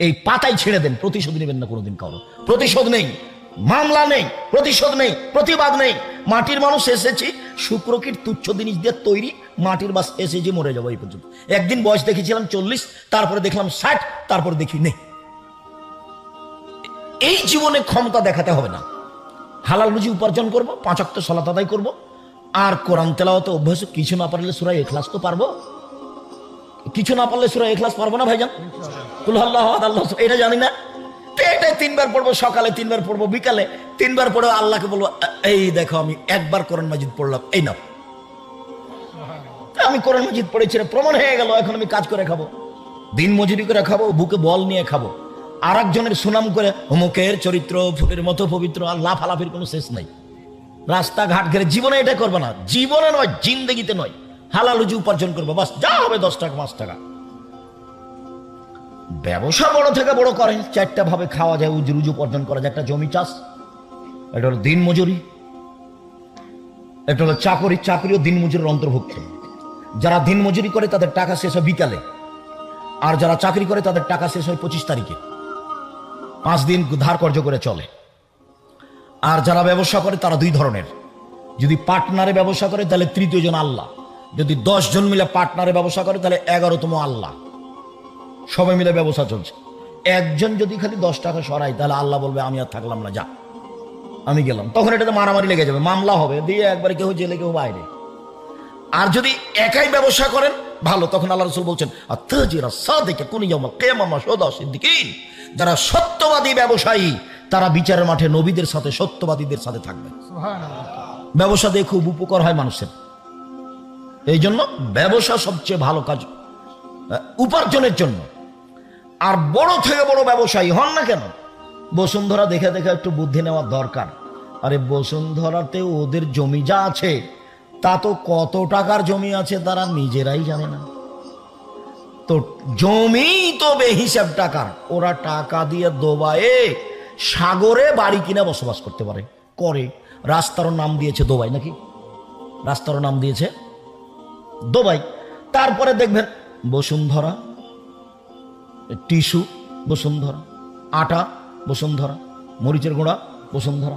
এই পাতায় ছেড়ে দেন, প্রতিশোধ নেবেন না কোনোদিন কারো। প্রতিশোধ নেই, মামলা নেই, প্রতিশোধ নেই, প্রতিবাদ নেই। মাটির মানুষ এসেছি, শুক্রকীট তুচ্ছ জিনিস দিয়ে তৈরি, মাটির বাস এসেছি, মরে যাবো এই পর্যন্ত। একদিন বয়স দেখেছিলাম 40, তারপরে দেখলাম 60, তারপরে দেখি নেই। এই জীবনে ক্ষমতা দেখাতে হবে না। হালাল রুজি উপার্জন করব, 5 ওয়াক্ত সালাত আদায় করব, আর কোরআন তেলাওয়াতে অভ্যাস। কিছু না পারলে সূরা ইখলাস তো পারবো, কিছু না পারলে সূরা ইখলাস পারবো না ভাইজান? কুল আল্লাহু আহাদ আল্লাহু সামাদ, এটা জানি না। এটাই 3 বার পড়বো, সকালে 3 বার পড়বো, বিকালে 3 বার পড়ে আল্লাহকে বলবো, এই দেখো আমি একবার কোরআন মাজিদ পড়লাম, এই নাও আমি কোরআন মাজিদ পড়েছি, প্রমাণ হয়ে গেল। এখন আমি কাজ করে খাবো, দিন মজুরি করে খাবো, বুকে বল নিয়ে খাবো, আর একজনের সুনাম করে অমুকের চরিত্র ফুলের মতো পবিত্র। আর লাফালাফির কোনো শেষ নাই। রাস্তাঘাট ঘেরে জীবনে এটা করবে না, জীবনে নয়, জিন্দেগিতে নয়। হালাল রুজি উপার্জন করবো, বাস যা হবে 10 টাকা 5 টাকা। ব্যবসা বড় থেকে বড় করেন, 4টা ভাবে খাওয়া যায়, রুজি উপার্জন করা যায়। একটা জমি চাষ, এটা হলো দিন মজুরি, এটা হলো চাকরি, চাকরিও দিন মজুরির অন্তর্ভুক্ত। যারা দিন মজুরি করে তাদের টাকা শেষ হয় বিকালে, আর যারা চাকরি করে তাদের টাকা শেষ হয় 25 তারিখে। 5 দিন ধার কর্য করে চলে। আর যারা ব্যবসা করে তারা 2 ধরনের। যদি পার্টনারে ব্যবসা করে তাহলে 3য় জন আল্লাহ। যদি 10 জন মিলে পার্টনারে ব্যবসা করে তাহলে 11তম আল্লাহ। সবাই মিলে ব্যবসা চলছে। একজন যদি খালি 10 টাকা সরাই তাহলে আল্লাহ বলবে আমি আর থাকলাম না, যা আমি গেলাম। তখন এটাতে মারামারি লেগে যাবে, মামলা হবে, দিয়ে একবারে কেউ জেলে কেউ বাইরে। আর যদি একাই ব্যবসা করেন ভালো, তখন আল্লাহ রাসূল বলছেন আত্তাজিরা সাদিকা কুন ইয়াউমাল কিয়ামাহ শুহাদা সিদ্দিকিন। যারা সত্যবাদী ব্যবসায়ী তারা বিচারের মাঠে নবীদের সাথে, সত্যবাদীদের সাথে থাকবে। সুবহানাল্লাহ। ব্যবসা দিয়ে খুব উপকার হয় মানুষের। এই জন্য ব্যবসা সবচেয়ে ভালো কাজ উপার্জনের জন্য। আর বড় থেকে বড় ব্যবসায়ী হন না কেন, বসুন্ধরা দেখে দেখে একটু বুদ্ধি নেওয়ার দরকার। আরে বসুন্ধরাতে ওদের জমি যা আছে তা তো কত টাকার জমি আছে তারা নিজেরাই জানে না। তো জমি তো বেহিসাব টাকার, ওরা টাকা দিয়ে দুবাইয়ে সাগরে বাড়ি কিনে বসবাস করতে পারে, করে। রাস্তারও নাম দিয়েছে দুবাই, নাকি রাস্তারও নাম দিয়েছে দুবাই। তারপরে দেখবেন বসুন্ধরা, টিস্যু বসুন্ধরা, আটা বসুন্ধরা, মরিচের গুঁড়া বসুন্ধরা,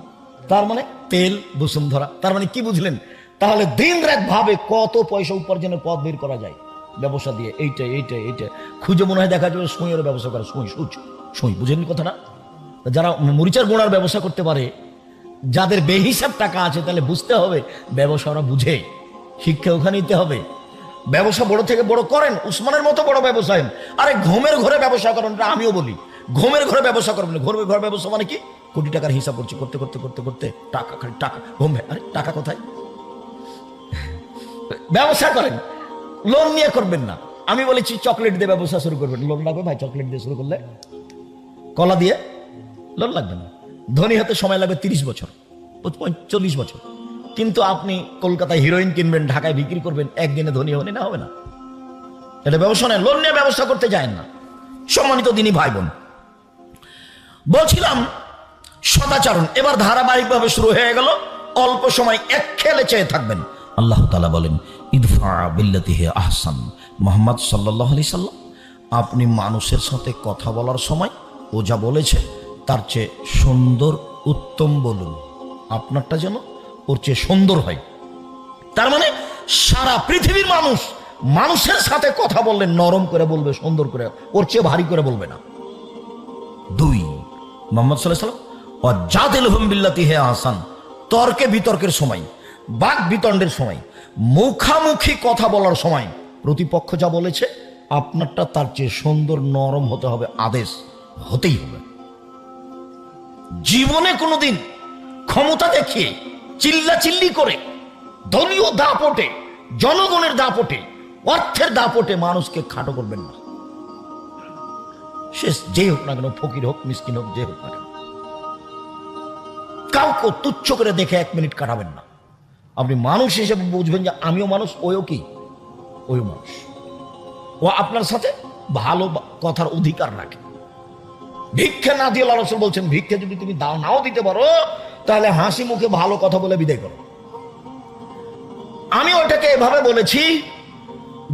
তার মানে তেল বসুন্ধরা। তার মানে কি বুঝলেন? তাহলে দিন রাত ভাবে কত পয়সা উপার্জনের পথ বের করা যায় ব্যবসা দিয়ে। এইটা এইটা এইটা খুঁজে মনে হয় দেখা যাবে সুঁইয়ের ব্যবসা করে, সুঁই বুঝেন কথাটা? যারা মরিচের গুঁড়ার ব্যবসা করতে পারে, যাদের বেহিসাব টাকা আছে, তাহলে বুঝতে হবে ব্যবসা ওরা বুঝে, শিক্ষা ওখানে নিতে হবে। ব্যবসা বড় থেকে বড় করেন, উসমানের মতো বড় ব্যবসায়ী। আরে ঘুমের ঘরে ব্যবসা করেন, আমিও বলি ঘুমের ঘরে ব্যবসা করবেন। ঘুমের ঘরে ব্যবসা মানে কি? কোটি টাকার হিসাব করছি, করতে করতে করতে করতে টাকা, খালি টাকা, ঘুম। আরে টাকা কোথায়? ব্যবসা করেন, লোন নিয়ে করবেন না। আমি বলেছি চকলেট দিয়ে ব্যবসা শুরু করবেন, লোন লাগবে ভাই। চকলেট দিয়ে শুরু করলে, কলা দিয়ে লোন লাগবে না। ধনী হতে সময় লাগবে 30 বছর, 40 বছর। কিন্তু আপনি কলকাতায় হিরোইন কিনবেন, ঢাকায় বিক্রি করবেন, একদিনে ধনী হবেন না, হবে না। এটা ব্যবসা নয়, লোন নিয়ে ব্যবসা করতে যায় না। সম্মানিত দিনী ভাই বোন, বলছিলাম সদাচরণ এবার ধারাবাহিকভাবে শুরু হয়ে গেল। অল্প সময় এক খেলে চেয়ে থাকবেন। আল্লাহ তাআলা বলেন ইদফা বিল্লাতি হিয়া আহসান। মুহাম্মদ সাল্লাল্লাহু আলাইহি সাল্লাম, আপনি মানুষের সাথে কথা বলার সময় ও যা বলেছে তার চেয়ে সুন্দর, উত্তম বলুন। আপনারটা যেন ওর চেয়ে সুন্দর হয়। তার মানে সারা পৃথিবীর মানুষ মানুষের সাথে কথা বললে নরম করে বলবে, সুন্দর করে, ওর চেয়ে ভারী করে বলবে না। 2, মুহাম্মদ সাল্লাল্লাহু আলাইহি সাল্লাম ওয়াজাদিলহুম বিল্লাতি হিয়া আহসান। তর্কে বিতর্কের সময়, বাক বিতণ্ডের সময়, মুখামুখি কথা বলার সময় প্রতিপক্ষ যা বলেছে আপনারটা তার চেয়ে সুন্দর, নরম হতে হবে, আদেশ হতেই হবে। জীবনে কোনোদিন ক্ষমতা দেখিয়ে, চিল্লাচিল্লি করে, দলীয় দাপটে, জনগণের দাপটে, অর্থের দাপটে মানুষকে খাটো করবেন না। সে যে হোক না কেন, ফকির হোক, মিসকিন হোক, যে হোক না কেন, কাউকে তুচ্ছ করে দেখে 1 মিনিট কাটাবেন না। আপনি মানুষ হিসেবে বুঝবেন যে আমিও মানুষ, ওইও কি, ওইও মানুষ। ও আপনার সাথে ভালো কথার অধিকার রাখে। ভিক্ষে না দিয়ে আল্লাহ রাসূল বলছেন, ভিক্ষে যদি তুমি দাও, নাও দিতে পারো, তাহলে হাসি মুখে ভালো কথা বলে বিদায় করো। আমি ওইটাকে এভাবে বলেছি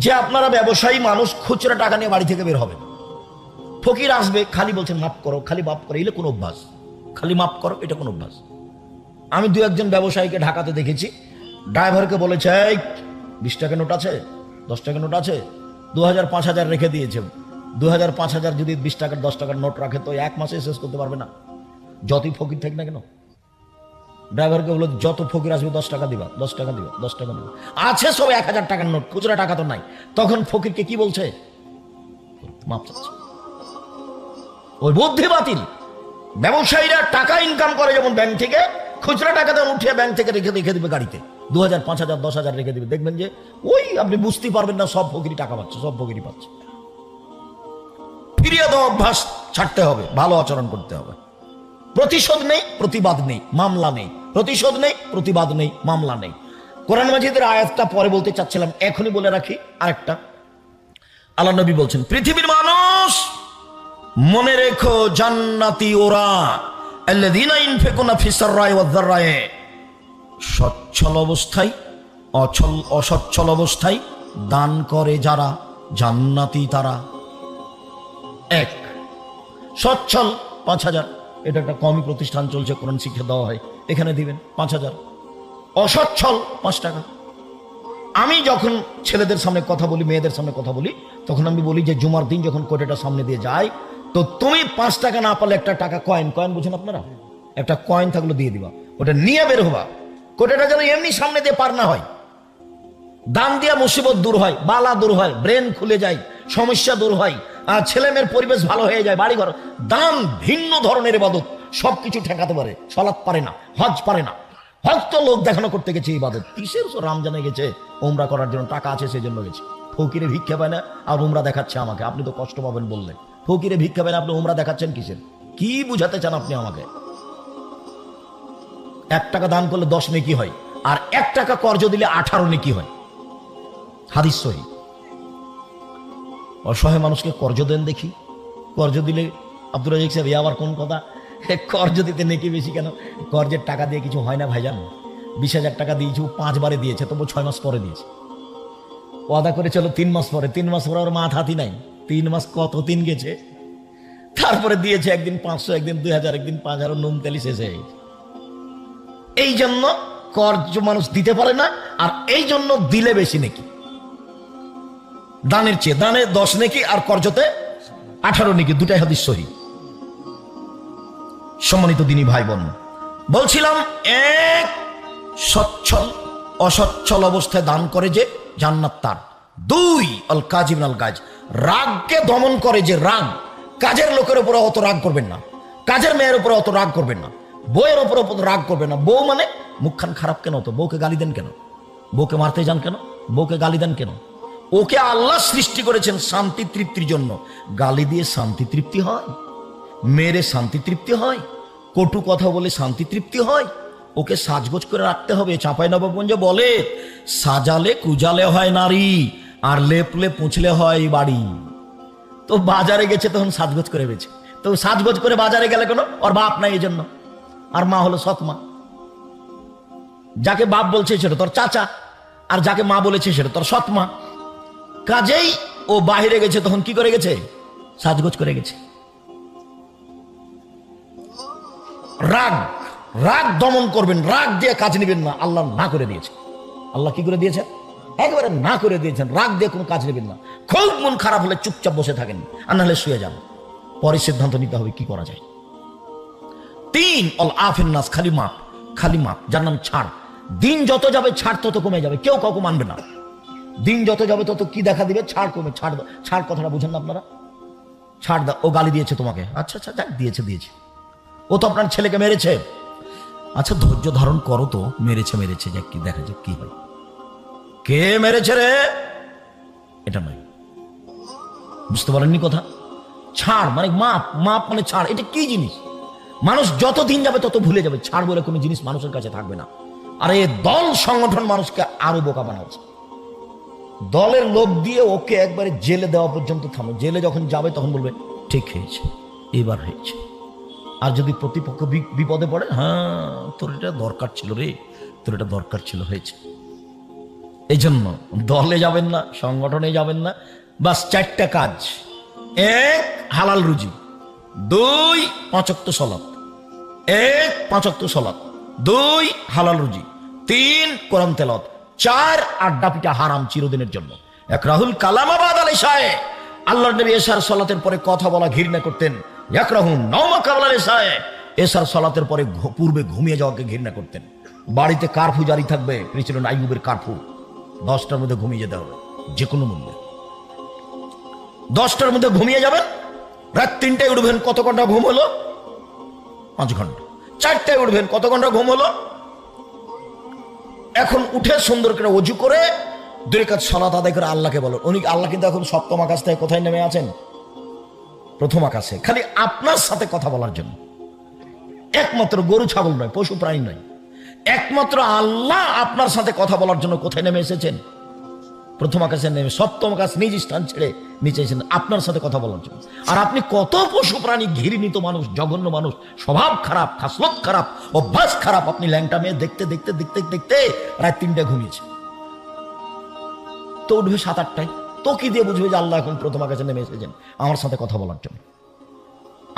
যে আপনারা ব্যবসায়ী মানুষ, খুচরা টাকা নিয়ে বাড়ি থেকে বের হবেন। ফকির আসবে খালি বলছেন মাফ করো, খালি মাফ করো, এলে কোন অভ্যাস? খালি মাফ করো, এটা কোন অভ্যাস? আমি দু একজন ব্যবসায়ীকে ঢাকাতে দেখেছি, ড্রাইভারকে বলেছে, এই 20 টাকা নোট আছে, 10 টাকা নোট আছে, 2000 5000 রেখে দিয়েছে। 2000 5000 যদি 20 টাকার 10 টাকার নোট রাখে তো 1 মাসে শেষ করতে পারবে না, যতই ফকির থাক না কেন। ড্রাইভারকে বলো, যত ফকির আসবে 10 টাকা দিবা, 10 টাকা দিবা, 10 টাকা দিবা। আছে সব 1000 টাকার নোট, খুচরা টাকা তো নাই। তখন ফকিরকে কি বলছে? মাপ চাচ্ছে। ওই বুদ্ধি বাতিল। ব্যবসায়ীরা টাকা ইনকাম করে যেমন ব্যাংক থেকে, খুচরা টাকা তখন উঠিয়ে ব্যাংক থেকে রেখে দিবে গাড়িতে, 2000 5000 10,000 রেখে দিবে। দেখবেন যে ওই আপনি বুঝতে পারবেন না সব ফকিরি টাকা পাচ্ছে, সব ফকিরি পাচ্ছে। ফিরিয়ে দেওয়া অভ্যাস ছাড়তে হবে, ভালো আচরণ করতে হবে। প্রতিশোধ নেই, প্রতিবাদ নেই, মামলা নেই। প্রতিশোধ নেই, প্রতিবাদ নেই, মামলা নেই। কোরআন মাজিদের আয়াতটা পরে বলতে চাচ্ছিলাম, এখনই বলে রাখি। আরেকটা আল্লাহ নবী বলছেন, পৃথিবীর মানুষ মনে রেখো, জান্নাতি ওরা আল্লাযীনা ইনফিকুনা ফিস-সাররাই ওয়ায-যাররাই, সচ্ছল অবস্থায় অসচ্ছল অবস্থায় দান করে যারা, জান্নাতি তারা। এক, সচ্ছল 5000, এটা একটা কমি প্রতিষ্ঠান চলছে, কোরআন শিক্ষা দেওয়া হয়, এখানে দিবেন 5000। অসচ্ছল 5 টাকা। আমি যখন ছেলেদের সামনে কথা বলি, মেয়েদের সামনে কথা বলি, তখন আমি বলি যে জুমার দিন যখন কোটেটা সামনে দিয়ে যায়, তো তুমি 5 টাকা না পারলে একটা টাকা কয়েন বুঝেন আপনারা, একটা কয়েন থাকলে দিয়ে দিবা, ওটা নিয়ে বের হবা। কোটেটা যেন এমনি সামনে দিয়ে পার না হয়। দান দিয়া মুসিবত দূর হয়, বালা দূর হয়, ব্রেন খুলে যায়, সমস্যা দূর হয়, আর ছেলে মেয়ের পরিবেশ ভালো হয়ে যায়, বাড়ি ঘর। দান ভিন্ন ধরনের ইবাদত, সবকিছু ঠেকাতে পারে। সালাত পারে না, হজ পারে না। হজ তো লোক দেখানো করতে গেছে ইবাদত, কিসের রমজানে গেছে উমরা করার জন্য, টাকা আছে সেই জন্য গেছে। ফকিরে ভিক্ষা পায় না আর উমরা দেখাচ্ছে আমাকে, আপনি তো কষ্ট পাবেন বললে। ফকিরে ভিক্ষা পায় না, আপনি উমরা দেখাচ্ছেন কিসের? কি বুঝাতে চান আপনি আমাকে? 1 টাকা দান করলে 10 নেকি হয়, আর 1 টাকা কর্জ দিলে 18 নেকি হয়। হাদিস সহিহ। অসহায় মানুষকে কর্জ দেন দেখি। কর্জ দিলে আব্দুর রাজ্জাক সাহেব, আবার কোন কথা? কর্জ দিতে নেকি বেশি কেন? কর্জের টাকা দিয়ে কিছু হয় না ভাইজান। 20,000 টাকা দিয়েছি, 5 বারে দিয়েছে, তবু 6 মাস পরে দিয়েছে। ওয়াদা করে চলো 3 মাস পরে, 3 মাস পরে ওর মাথা হাতি নাই। 3 মাস কত দিন গেছে, তারপরে দিয়েছে একদিন 500, একদিন 2000, একদিন 5000, নুন তেলি শেষ হয়ে গেছে। এই জন্য কর্জ মানুষ দিতে পারে না, আর এই জন্য দিলে বেশি নেকি। দানের চেয়ে দানে 10 নেকি, আর কর্জতে 18 নেকি, দুটাই হাদিস সহিহ। সম্মানিত দিনী ভাই বোন, বলছিলাম, এক, সচ্ছল অসচ্ছল অবস্থায় দান করে যে, জান্নাত তার। 2, আল কাজিম আল গাজ, রাগকে দমন করে যে, রাগ। কাজের লোকের উপরে অত রাগ করবেন না, কাজের মেয়ের উপরে অত রাগ করবেন না, বউয়ের উপরে অত রাগ করবেন না। বউ মানে মুখখান খারাপ কেন? তো বউকে গালি দেন কেন? বউকে মারতে যান কেন? বউকে গালি দেন কেন? ওকে আল্লাহ সৃষ্টি করেছেন শান্তি তৃপ্তির জন্য। গালি দিয়ে শান্তি তৃপ্তি হয়? মেরে শান্তি তৃপ্তি হয়? কটু কথা বলে শান্তি তৃপ্তি হয়? ওকে সাজগোজ করে রাখতে হবে। চাঁপাইনবাবগঞ্জে বলে, সাজালে কুজালে হয় নারী, আর লেপলে পুছলে হয় বাড়ি। তো বাজারে গেছে তখন সাজগোজ করে গেছে, তো সাজগোজ করে বাজারে গেলে কেন? ওর বাপ নাই এই জন্য, আর মা হলো সৎ মা। যাকে বাপ বলছে সেটা তোর চাচা, আর যাকে মা বলেছে সেটা তোর সৎ মা। কাজেই ও বাহিরে গেছে, তখন কি করে গেছে? সাজগোজ করে গেছে। রাগ, রাগ দমন করবেন, রাগ দিয়ে কাজ নেবেন না। আল্লাহ না করে দিয়েছে। আল্লাহ কি করে দিয়েছেন? একেবারে না করে দিয়েছেন। রাগ দিয়ে কোনো কাজ নেবেন না। খুব মন খারাপ হলে চুপচাপ বসে থাকেন, আর নাহলে শুয়ে যান। পরে সিদ্ধান্ত নিতে হবে কি করা যায়। 3, অল আফিন নাস, খালি মাপ, খালি মাপ, যার নাম ছাড়। দিন যত যাবে ছাড় তত কমে যাবে, কেউ কাউকে মানবে না। দিন যত যাবে তত কি দেখা দিবে? ছাড় কমে। ছাড়, ছাড় কথাটা বুঝেন না আপনারা? ছাড় দাও। ও গালি দিয়েছে তোমাকে, আচ্ছা আচ্ছা যাক, দিয়েছে দিয়েছে। ও তো আপনার ছেলেকে মেরেছে, আচ্ছা ধৈর্য ধারণ করো তো, মেরেছে মেরেছে, যাক কি দেখা যাক কি হয়। কে মেরেছে রে? এটা নয়, বুঝতে পারেননি কথা? ছাড় মানে মাপ, মাপ মানে ছাড়। এটা কি জিনিস? মানুষ যত দিন যাবে তত ভুলে যাবে। ছাড় বলে কোনো জিনিস মানুষের কাছে থাকবে না। আর এই দল সংগঠন মানুষকে আরো বোকা বানাচ্ছে। দলের লোক দিয়ে ওকে একবারে জেলে দেওয়া পর্যন্ত থামো। জেলে যখন যাবে তখন বলবে ঠিক হয়েছে, এবার হয়েছে। আর যদি প্রতিপক্ষ বিপদে পড়ে, হ্যাঁ তোর এটা দরকার ছিল রে, তোর এটা দরকার ছিল, হয়েছে। এই জন্য দলে যাবেন না, সংগঠনে যাবেন না। বাস 4টা কাজ। এক, হালাল রুজি। দুই, 5 ওয়াক্ত সালাত। এক, 5 ওয়াক্ত সালাত। দুই, হালাল রুজি। তিন, কোরআন তেলাওয়াত। চার, আড্ডা পিটা হারাম চিরদিনের জন্য। এক রাহুল কালামাবাদ আল ইশায়ে, আল্লাহর নবী এশার সালাতের পরে কথা বলা ঘৃণা করতেন। এক রাহুল নওমা কাবলা ইশায়ে, এশার সালাতের পরে পূর্বে ঘুমিয়ে যাওয়াকে ঘৃণা করতেন। বাড়িতে কারফিউ জারি থাকবে, প্রেসিডেন্ট আইয়ুবের কারফিউ, 10টার মধ্যে ঘুমিয়ে যেতে হবে যে কোনো মূল্যে। 10টার মধ্যে ঘুমিয়ে যাবেন, রাত 3টায় উঠবেন, কত ঘন্টা ঘুম হলো? 5 ঘন্টা। 4টায় উঠবেন, কত ঘন্টা ঘুম হলো? এখন উঠে সুন্দর করে ওযু করে 2 রাকাত সালাত আদায় করে আল্লাহকে বলো। উনি আল্লাহ কিন্তু এখন 7ম আকাশ থেকে কোথায় নেমে আছেন? 1ম আকাশে, খালি আপনার সাথে কথা বলার জন্য। একমাত্র গরু ছাগল নয়, পশু প্রাণী নয়, একমাত্র আল্লাহ আপনার সাথে কথা বলার জন্য কোথায় নেমে এসেছেন? 1ম আকাশে নেমে 7ম আকাশ নিজ স্থান ছেড়ে নিচে এসেছেন আপনার সাথে কথা বলার জন্য। আর আপনি কত পশু প্রাণী, ঘৃণিত মানুষ, জঘন্য মানুষ, স্বভাব খারাপ, খাসলত খারাপ, অভ্যাস খারাপ, আপনি ল্যাংটা মেয়ে দেখতে দেখতে দেখতে দেখতে রাত 3টায় ঘুমিয়েছে, তো উঠবে 7-8টায়। তো কি দিয়ে বুঝবে যে আল্লাহ এখন 1ম আকাশে নেমে এসেছেন আমার সাথে কথা বলার জন্য?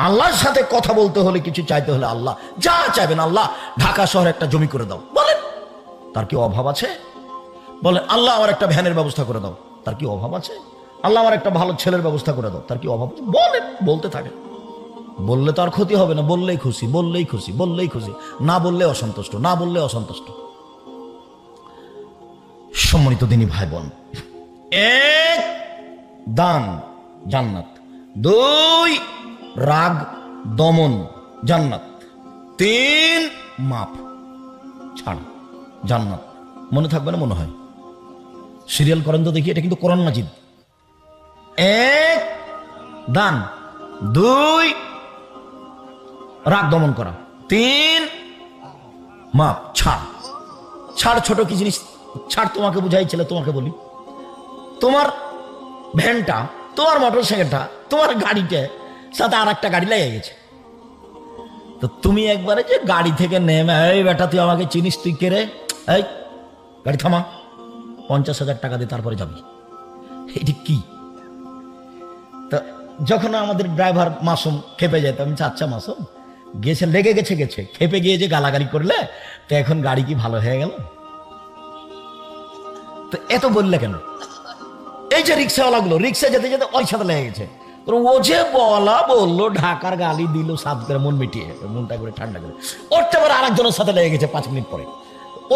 আল্লাহর সাথে কথা বলতে হলে, কিছু চাইতে হলে আল্লাহ যা চাইবেন, আল্লাহ ঢাকা শহরে একটা জমি করে দাও, বলেন, তার কি অভাব আছে? বলেন আল্লাহ আমার একটা ভ্যানের ব্যবস্থা করে দাও, তার কি অভাব আছে? আল্লাহ আমার একটা ভালো ছেলের ব্যবস্থা করে দাও, তার কি অভাব আছে? বলেন, বলতে থাকে। বললে তো আর ক্ষতি হবে না, বললেই খুশি, বললেই খুশি, বললেই খুশি, না বললে অসন্তুষ্ট, না বললে অসন্তুষ্ট। সম্মানিত দিনী ভাই বোন, এক, দান, জান্নাত। দুই, রাগ দমন, জান্নাত। তিন, মাপ ছাড়, জান্নাত। মনে থাকবে না মনে হয়? সিরিয়াল করেন তো দেখি, এটা কিন্তু কোরআন মাজিদ। এক, দান। দুই, রাগ দমন করা। তিন, মাপ ছাড়। ছাড় ছোট কি জিনিস? ছাড় তোমাকে বুঝাই, ছেলে তোমাকে বলি, তোমার ভ্যানটা, তোমার মোটর সাইকেলটা, তোমার গাড়িটা সাথে আর একটা গাড়ি লেগে গেছে, তো তুমি একবারে যে গাড়ি থেকে নেমে, এই বেটা তুই আমাকে চিনিস, তুই কে রে, এই গাড়ি থামা, 50,000 টাকা দিয়ে তারপরে যাবি, এটি কি? তো যখন আমাদের ড্রাইভার মাসুম খেপে যেত, আমি আচ্ছা মাসুম গেছে, লেগে গেছে, গেছে খেপে গিয়ে যে গালাগালি করলে, তো এখন গাড়ি কি ভালো হয়ে গেল? তো এত বললে কেন? এই যে রিক্সাওয়ালাগুলো রিক্সা যেতে যেতে ওই সাথে লেগে গেছে, ও যে বলা বললো, ঢাকার গালি দিল, সাত করে মন মিটিয়ে, মনটা করে ঠান্ডা করে, ওরটা আবার আরেকজনের সাথে লেগে গেছে 5 মিনিট পরে,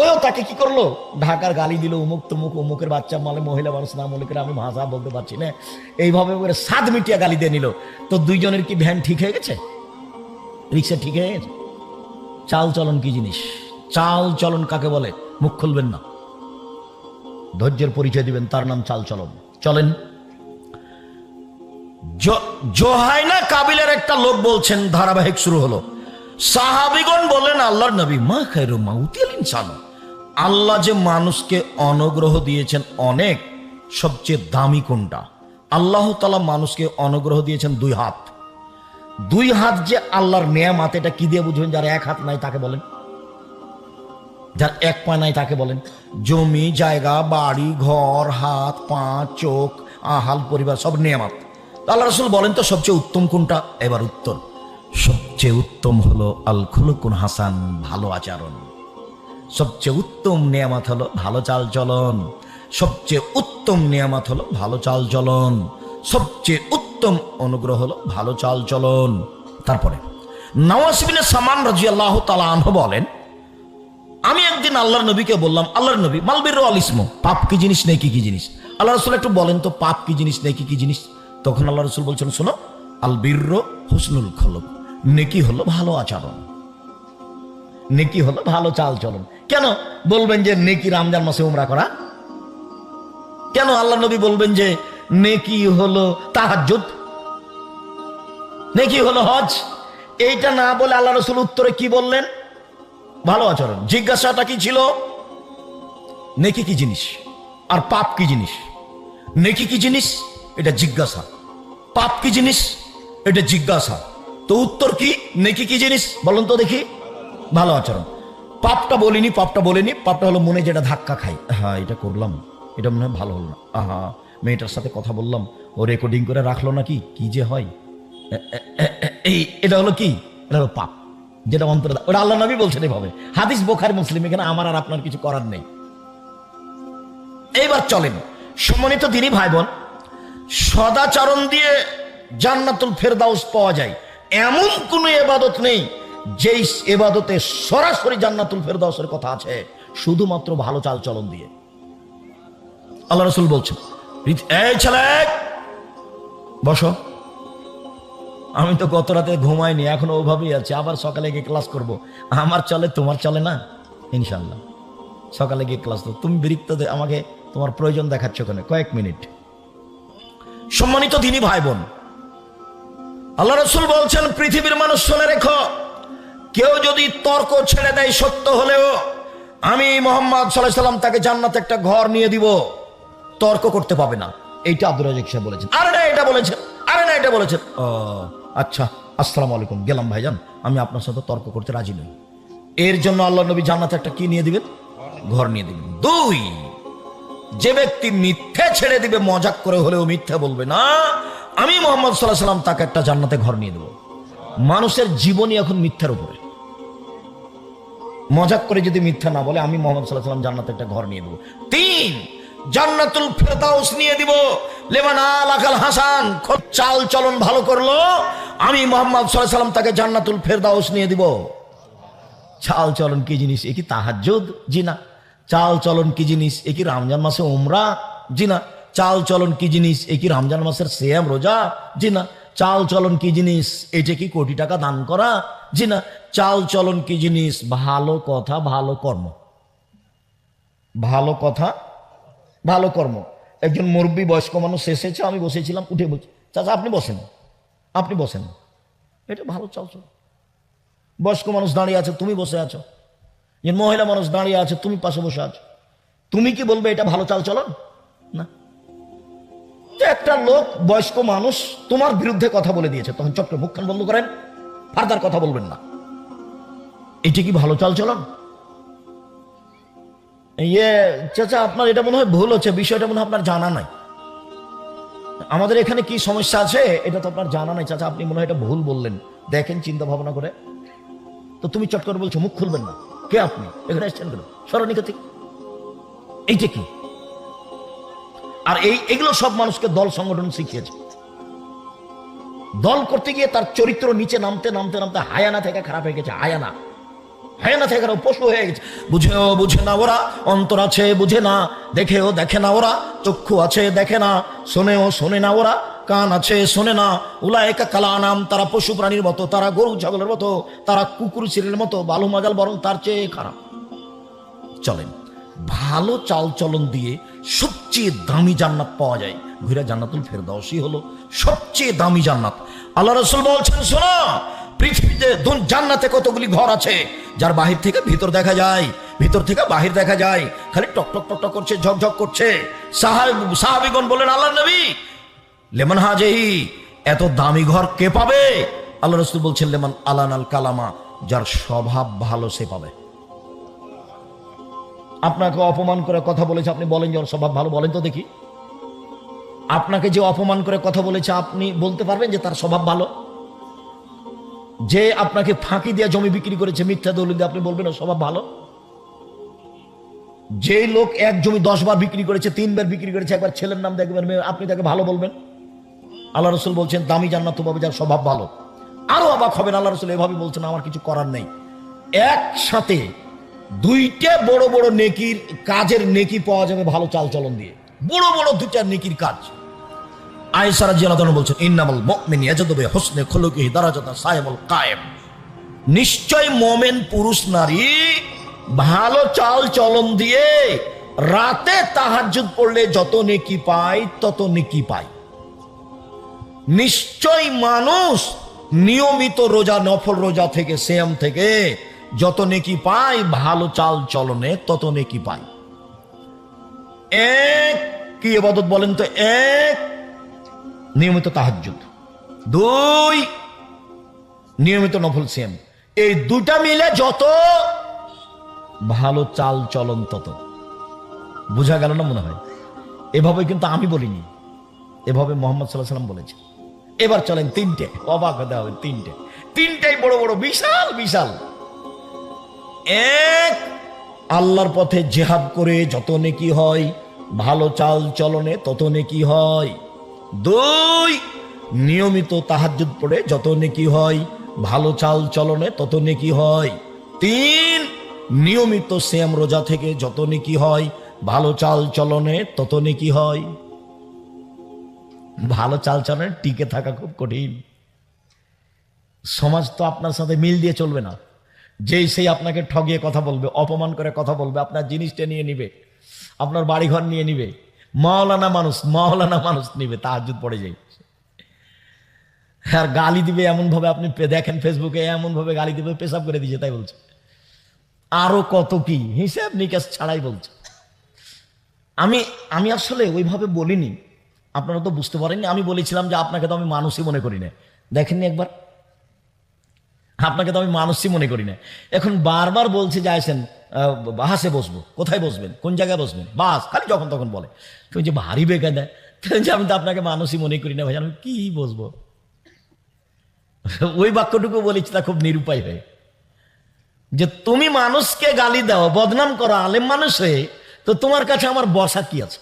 ওও তাকে কি করলো, ঢাকার গালি দিল, উমুক তুমুক, অমুকের বাচ্চা, মানে মহিলা মানুষ না, মনে করে আমি ভাষা বলতে পারছি না, এইভাবে করে 7 মিটিয়া গালি দিয়ে নিল। তো দুইজনের কি ভ্যান ঠিক হয়ে গেছে? রিক্সা ঠিক হয়ে গেছে? চাল চলন কি জিনিস? চাল চলন কাকে বলে? মুখ খুলবেন না, ধৈর্যের পরিচয় দিবেন, তার নাম চাল চলন। চলেন, জোহাইনা কাবিলের একটা লোক বলছেন, ধারাবাহিক শুরু হলো, সাহাবীগণ বলেন আল্লাহর নবী, মা খায়রু মাউতিল ইনসান, আল্লাহ যে মানুষকে অনুগ্রহ দিয়েছেন অনেক, সবচেয়ে দামি কোনটা? আল্লাহ তাআলা মানুষকে অনুগ্রহ দিয়েছেন 2 হাত। 2 হাত যে আল্লাহর নেয়ামত, এটা কি দিয়ে বুঝবেন? যার 1 হাত নাই তাকে বলেন, যার 1 পা নাই তাকে বলেন। জমি জায়গা, বাড়ি ঘর, হাত পা, চোখ, আহাল পরিবার, সব নেয়ামত। আল্লাহ রাসূল বলেন তো সবচেয়ে উত্তম কোনটা? এবার উত্তর, সবচেয়ে উত্তম হলো আল খুলুকুন হাসান, ভালো আচরণ। সবচেয়ে উত্তম নিয়ামত হলো ভালো চাল চলন। সবচেয়ে উত্তম নিয়ামত হলো ভালো চাল চলন। সবচেয়ে উত্তম অনুগ্রহ হলো ভালো চাল চলন। তারপরে নওয়াস ইবনে সামান রাদিয়াল্লাহু তাআলা আনহু বলেন, আমি একদিন আল্লাহর নবীকে বললাম, আল্লাহর নবী, মাল বিররু আল ইসমু, পাপ কি জিনিস, নেকি কি জিনিস? আল্লাহ রাসূল একটু বলেন তো, পাপ কি জিনিস, নেকি কি জিনিস? তখন আল্লাহ রাসূল বলছেন, শোনো, আল বিররু হুসনুল খুলুক, নেকি হলো ভালো আচরণ, নেকি হলো ভালো চাল চলন। কেন বলবেন যে নেকি রমজান মাসে উমরা করা? কেন আল্লাহ নবী বলবেন যে নেকি হলো তাহাজ্জুদ, নেকি হলো হজ? এইটা না বলে আল্লাহ রাসূল উত্তরে কি বললেন? ভালো আচরণ। জিজ্ঞাসাটা কি ছিল? নেকি কি জিনিস আর পাপ কি জিনিস? নেকি কি জিনিস এটা জিজ্ঞাসা, পাপ কি জিনিস এটা জিজ্ঞাসা। তো উত্তর কি? নেকি কি জিনিস বলুন তো দেখি? ভালো আচরণ। পাপটা বলিনি, পাপটা বলিনি, পাপটা হলো মনে যেটা ধাক্কা খাই, হ্যাঁ এটা করলাম, এটা মনে হয় ভালো হলো না, আহা মেয়েটার সাথে কথা বললাম, ও রেকর্ডিং করে রাখলো নাকি, কি যে হয়। এই এটা হলো কি, এটা হলো পাপ, যেটা অন্তরে, ওটা আল্লাহ নবী বলছেন এভাবে, হাদিস বুখারী মুসলিম, এখানে আমার আর আপনার কিছু করার নেই। এইবার চলেন সম্মানিত দিনী ভাই বোন, সদাচরণ দিয়ে জান্নাতুল ফেরদাউস পাওয়া যায় এমন কোন ইবাদত নেই যেই ইবাদতে সরাসরি জান্নাতুল ফেরদাউসের কথা আছে, শুধুমাত্র ভালো চাল চলন দিয়ে। আল্লাহ রাসূল বলছেন, এই ছেলে বসো, আমি তো গত রাতে ঘুমাইনি, এখনো ওভাবেই আছি, আবার সকালে গিয়ে ক্লাস করব। আমার চলে তোমার চলে না, ইনশাল্লাহ সকালে গিয়ে ক্লাস করবো। তুমি বিরক্ত আমাকে তোমার প্রয়োজন দেখাচ্ছ ওখানে কয়েক মিনিট। সম্মানিত দিনী ভাই বোন, আল্লাহ রাসূল বলছেন, পৃথিবীর মানুষ শুনে রেখো, কেউ যদি তর্ক ছেড়ে দেয় সত্য হলেও, আমি মুহাম্মদ সাল্লাল্লাহু আলাইহি ওয়াসাল্লাম তাকে জান্নাতে একটা ঘর নিয়ে দিব, তর্ক করতে পাবে না। এইটা আব্দুর রাজ্জাক সাহেব বলেছেন, আরে না এটা বলেছেন, আরে না এটা বলেছেন। ও আচ্ছা, আসসালামু আলাইকুম, গেলাম ভাইজান, আমি আপনার সাথে তর্ক করতে রাজি নই। এর জন্য আল্লাহ নবী জান্নাতে একটা কি নিয়ে দিবেন, ঘর নিয়ে দিবেন। দুই, যে ব্যক্তি মিথ্যে ছেড়ে দিবে, মজাক করে হলেও মিথ্যে বলবে না, আমি মুহাম্মদ সাল্লাল্লাহু আলাইহি ওয়াসাল্লাম তাকে একটা জান্নাতে ঘর নিয়ে দেব। মানুষের জীবনই এখন মিথ্যার উপরে, মজাক করে যদি মিথ্যা না বলে, আমি মুহাম্মদ সাল্লাল্লাহু আলাইহি ওয়াসাল্লাম জান্নাতে একটা ঘর নিয়ে দেব। তিন, জান্নাতুল ফেরদাউস নিয়ে দিব লিমান আলাকাল হাসান, চাল চলন ভালো করলো, আমি মুহাম্মদ সাল্লাল্লাহু আলাইহি ওয়াসাল্লাম তাকে জান্নাতুল ফেরদাউস নিয়ে দিব। চাল চলন কি জিনিস? এ কি তাহাজ্জুদ? জি না। চাল চলন কি জিনিস? এ কি রমজান মাসে উমরা? জি না। চাল চলন কি জিনিস? এ কি রমজান মাসের সিয়াম রোজা? জি না। চাল চলন কি জিনিস? এটা কি কোটি টাকা দান করা? জি না। চাল চলন কি জিনিস? ভালো কথা, ভালো কর্ম। ভালো কথা, ভালো কর্ম। একজন মুরব্বী বয়স্ক মানুষ এসেছে, আমি বসেছিলাম, উঠে বলছি, চাচা আপনি বসেন, আপনি বসেন, এটা ভালো চাল চলন। বয়স্ক মানুষ দাঁড়িয়ে আছে, তুমি বসে আছো, যে মহিলা মানুষ দাঁড়িয়ে আছে, তুমি পাশে বসে আছো, তুমি কি বলবে এটা ভালো চাল চলন? না। একটা লোক বয়স্ক মানুষ তোমার বিরুদ্ধে কথা বলে দিয়েছে, তখন চক্র মুখখান বন্ধ করেন, ফার্দার কথা বলবেন না, এটি কি ভালো চাল চলন? চাচা আপনার এটা মনে হয় ভুল হচ্ছে, বিষয়টা মনে হয় আপনার জানা নাই, আমাদের এখানে কি সমস্যা আছে এটা তো আপনার জানা নাই, চাচা আপনি মনে হয় এটা ভুল বললেন, দেখেন চিন্তা ভাবনা করে। তো তুমি চট করে বলছো মুখ খুলবেন না, কে আপনি, এখানে এসছেন কেন, সরণিকা থেকে, এইটা কি? আর এগুলো সব মানুষকে দল সংগঠন শিখিয়েছে। দল করতে গিয়ে তার চরিত্র নিচে নামতে নামতে নামতে হায়ানা থেকে খারাপ হয়ে গেছে, হায়ানা, হায়ানা থেকে পশু হয়ে গেছে। বুঝেও বুঝে না ওরা, অন্তর আছে বুঝে না, দেখেও দেখে না ওরা, চক্ষু আছে দেখে না, শোনেও শোনে না ওরা, কান আছে শোনে না, উলায়েকা কালানাম, তারা পশু প্রাণীর মতো, তারা গরু ছাগলের মতো, তারা কুকুর চিরের মতো, বালু মাজাল বরং তার চেয়ে খারাপ। চলেন ভালো চাল চলন দিয়ে সবচেয়ে দামি জান্নাত পাওয়া যায়, ঘুরে জান্নাতুল ফেরদাউসই হলো সবচেয়ে দামি জান্নাত। আল্লাহ রাসূল বলছেন, শোনো, পৃথিবীতে জান্নাতে কতগুলি ঘর আছে, যার বাহির থেকে ভিতর দেখা যায়, ভিতর থেকে বাহির দেখা যায়, খালি টক টক টক টক করছে, ঝকঝক করছে। সাহাবীগণ বলেন, আল্লাহর নবী, লেমান হাজেহি, এত দামি ঘর কে পাবে? আল্লাহ রাসূল বলছেন, লেমান আলানাল কালামা, যার স্বভাব ভালো সে পাবে। আপনাকে অপমান করে কথা বলেছে, আপনি বলেন যে ওর স্বভাব ভালো, বলেন তো দেখি। আপনাকে যে অপমান করে কথা বলেছে, আপনি বলতে পারবেন যে তার স্বভাব ভালো? যে আপনাকে ফাঁকি দিয়ে জমি বিক্রি করেছে মিথ্যা দলিল দিয়ে, আপনি বলবেন ওর স্বভাব ভালো? যে লোক এক জমি 10 বার বিক্রি করেছে, 3 বার বিক্রি করেছে, একবার ছেলের নাম দেখবেন, আপনি তাকে ভালো বলবেন? আল্লাহ রাসূল বলছেন, দামি জান্নাত পাবে যার স্বভাব ভালো। আরো অবাক হবেন, আল্লাহ রাসূল এভাবে বলছেন, আমার কিছু করার নেই। একসাথে দুইটা বড় বড় নেকির কাজের নেকি পাওয়া যাবে ভালো চাল চলন দিয়ে, বড় বড় দুইটা নেকির কাজ। আয়েশা রাদিয়াল্লাহু আনহা বলছেন, ইন্নামাল মুমিনু ইয়াজদু বিহুসনি খুলুকিহি দারাজাতান সাইমুল কায়েম, নিশ্চয় মুমিন পুরুষ নারী ভালো চাল চলন দিয়ে রাতে তাহাজ্জুদ পড়লে যত নেকি পায় তত নেকি পায়। নিশ্চয় মানুষ নিয়মিত রোজা, নফল রোজা থেকে, সিয়াম থেকে যত নেকি পায়, ভালো চাল চলনে তত নেকি পায়। এক, কি ইবাদত বলেন তো? এক, নিয়মিত তাহাজ্জুদ। 2, নিয়মিত নফল সিয়াম। এই দুটা মিলে যত ভালো চাল চলন তত। বুঝা গেল না মনে হয়? এভাবে কিন্তু আমি বলিনি, এভাবে মোহাম্মদ সাল্লাল্লাহু আলাইহি ওয়াসাল্লাম বলেছেন। এবার চলেন তিনটে, অবাক হতে হবে, তিনটাই বড় বড় বিশাল বিশাল। এক, আল্লাহর পথে জিহাদ করে যত নেকি হয়, ভালো চাল চলনে তত নেকি হয়। দুই, নিয়মিত তাহাজ্জুদ পড়ে যত নেকি হয়, ভালো চাল চলনে তত নেকি হয়। তিন, নিয়মিত সিয়াম রোজা থেকে যত নেকি হয়, ভালো চাল চলনে তত নেকি হয়। ভালো চাল চলনে টিকে থাকা খুব কঠিন। সমাজ তো আপনার সাথে মিল দিয়ে চলবে না। যেই সেই আপনাকে ঠগিয়ে কথা বলবে, অপমান করে কথা বলবে, আপনার জিনিসটা নিয়ে নিবে, আপনার বাড়িঘর নিয়ে নিবে। মাওলানা মানুষ নিবে, তাহাজ্জুদ পড়ে যায়। আর গালি দিবে এমন ভাবে, আপনি দেখেন ফেসবুকে এমন ভাবে গালি দিবে, পেশাব করে দিয়েছে তাই বলছে। আরো কত কি হিসাব নিকাশ ছাড়াই বলছে। আমি আসলে ওইভাবে বলিনি, আপনারা তো বুঝতে পারেননি। আমি বলেছিলাম যে আপনাকে তো আমি মানুষই মনে করি না। দেখেননি একবার, আপনাকে তো আমি মানুষই মনে করি না। এখন বারবার বলছে যে আসেন বাসে বসবো, কোথায় বসবেন, কোন জায়গায় বসবেন, বাস খালি যখন তখন বলে। তুমি যে ভারী বেকার দেয় যে আমি তো আপনাকে মানুষই মনে করি না ভাই, আমি কি বসবো। ওই বাক্যটুকু বলেছি তা খুব নিরুপায় হয়ে, যে তুমি মানুষকে গালি দাও, বদনাম করো আলেম মানুষ হয়ে, তো তোমার কাছে আমার বসা কি আছে।